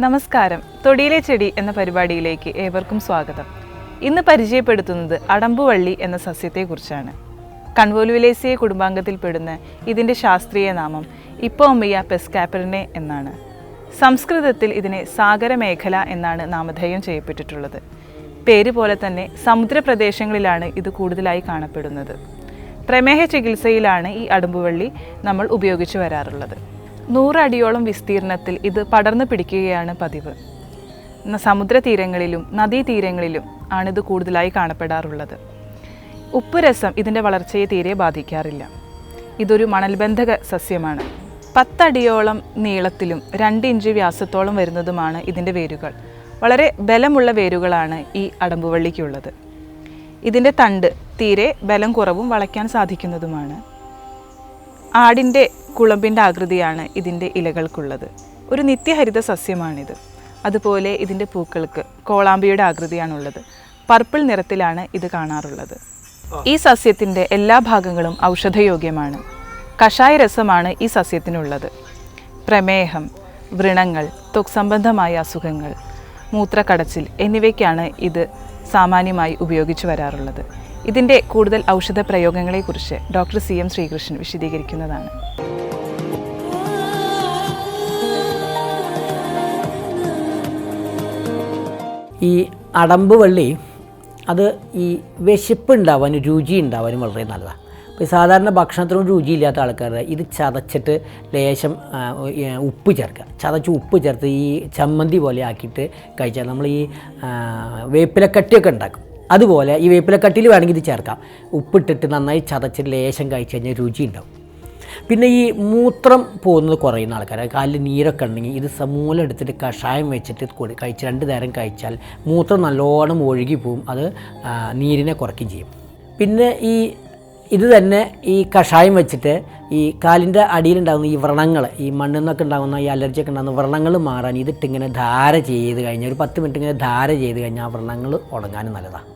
നമസ്കാരം. തൊടിയിലെ ചെടി എന്ന പരിപാടിയിലേക്ക് ഏവർക്കും സ്വാഗതം. ഇന്ന് പരിചയപ്പെടുത്തുന്നത് അടമ്പുവള്ളി എന്ന സസ്യത്തെക്കുറിച്ചാണ്. കൺവോലുവിലേസിയ കുടുംബാംഗത്തിൽപ്പെടുന്ന ഇതിൻ്റെ ശാസ്ത്രീയ നാമം ഇപ്പോമിയ പെസ്കാപ്പറിനെ എന്നാണ്. സംസ്കൃതത്തിൽ ഇതിനെ സാഗരമേഖല എന്നാണ് നാമധേയം ചെയ്യപ്പെട്ടിട്ടുള്ളത്. പേര് പോലെ തന്നെ സമുദ്രപ്രദേശങ്ങളിലാണ് ഇത് കൂടുതലായി കാണപ്പെടുന്നത്. പ്രമേഹ ചികിത്സയിലാണ് ഈ അടമ്പുവള്ളി നമ്മൾ ഉപയോഗിച്ചു വരാറുള്ളത്. 100 അടിയോളം വിസ്തീർണത്തിൽ ഇത് പടർന്നു പിടിക്കുകയാണ് പതിവ്. സമുദ്രതീരങ്ങളിലും നദീതീരങ്ങളിലും ആണിത് കൂടുതലായി കാണപ്പെടാറുള്ളത്. ഉപ്പുരസം ഇതിൻ്റെ വളർച്ചയെ തീരെ ബാധിക്കാറില്ല. ഇതൊരു മണൽബന്ധക സസ്യമാണ്. 10 അടിയോളം നീളത്തിലും 2 ഇഞ്ച് വ്യാസത്തോളം വരുന്നതുമാണ് ഇതിൻ്റെ വേരുകൾ. വളരെ ബലമുള്ള വേരുകളാണ് ഈ അടമ്പുവള്ളിക്കുള്ളത്. ഇതിൻ്റെ തണ്ട് തീരെ ബലം കുറവും വളയ്ക്കാൻ സാധിക്കുന്നതുമാണ്. ആടിൻ്റെ കുളമ്പിൻ്റെ ആകൃതിയാണ് ഇതിൻ്റെ ഇലകൾക്കുള്ളത്. ഒരു നിത്യഹരിത സസ്യമാണിത്. അതുപോലെ ഇതിൻ്റെ പൂക്കൾക്ക് കോളാമ്പിയുടെ ആകൃതിയാണുള്ളത്. പർപ്പിൾ നിറത്തിലാണ് ഇത് കാണാറുള്ളത്. ഈ സസ്യത്തിൻ്റെ എല്ലാ ഭാഗങ്ങളും ഔഷധയോഗ്യമാണ്. കഷായ രസമാണ് ഈ സസ്യത്തിനുള്ളത്. പ്രമേഹം, വ്രണങ്ങൾ, ത്വക്ക് സംബന്ധമായ അസുഖങ്ങൾ, മൂത്രക്കടച്ചിൽ എന്നിവയ്ക്കാണ് ഇത് സാമാന്യമായി ഉപയോഗിച്ചു വരാറുള്ളത്. ഇതിൻ്റെ കൂടുതൽ ഔഷധ പ്രയോഗങ്ങളെക്കുറിച്ച് ഡോക്ടർ CM ശ്രീകൃഷ്ണൻ വിശദീകരിക്കുന്നതാണ്. ഈ അടമ്പുവള്ളി അത് ഈ വിശപ്പ് ഉണ്ടാവാനും രുചി ഉണ്ടാവാനും വളരെ നല്ലതാണ്. ഇപ്പോൾ സാധാരണ ഭക്ഷണത്തിനും രുചിയില്ലാത്ത ആൾക്കാർ ഇത് ചതച്ചിട്ട് ലേശം ഉപ്പ് ചേർക്കുക. ചതച്ച് ഉപ്പ് ചേർത്ത് ഈ ചമ്മന്തി പോലെ ആക്കിയിട്ട് കഴിച്ചാൽ നമ്മൾ ഈ വേപ്പിലക്കട്ടിയൊക്കെ ഉണ്ടാക്കും. അതുപോലെ ഈ വേപ്പിലക്കട്ടിയിൽ വേണമെങ്കിൽ ഇത് ചേർക്കാം. ഉപ്പിട്ടിട്ട് നന്നായി ചതച്ചിട്ട് ലേശം കഴിച്ച് കഴിഞ്ഞാൽ രുചി ഉണ്ടാവും. പിന്നെ ഈ മൂത്രം പോകുന്നത് കുറയുന്ന ആൾക്കാർ, കാലിൽ നീരൊക്കെ ഉണ്ടെങ്കിൽ ഇത് സമൂലം എടുത്തിട്ട് കഷായം വെച്ചിട്ട് കഴിച്ച് 2 നേരം കഴിച്ചാൽ മൂത്രം നല്ലോണം ഒഴുകി പോവും. അത് നീരിനെ കുറയ്ക്കുകയും ചെയ്യും. പിന്നെ ഇത് തന്നെ ഈ കഷായം വെച്ചിട്ട് ഈ കാലിൻ്റെ അടിയിലുണ്ടാകുന്ന ഈ വ്രണങ്ങൾ, ഈ മണ്ണിൽ നിന്നൊക്കെ ഉണ്ടാകുന്ന ഈ അലർജിയൊക്കെ ഉണ്ടാകുന്ന വ്രണങ്ങൾ മാറാൻ ഇതിട്ടിങ്ങനെ ധാര ചെയ്ത് കഴിഞ്ഞാൽ ഒരു 10 മിനിറ്റ് ഇങ്ങനെ ധാര ചെയ്ത് കഴിഞ്ഞാൽ ആ വ്രണങ്ങൾ ഉണങ്ങാനും നല്ലതാണ്.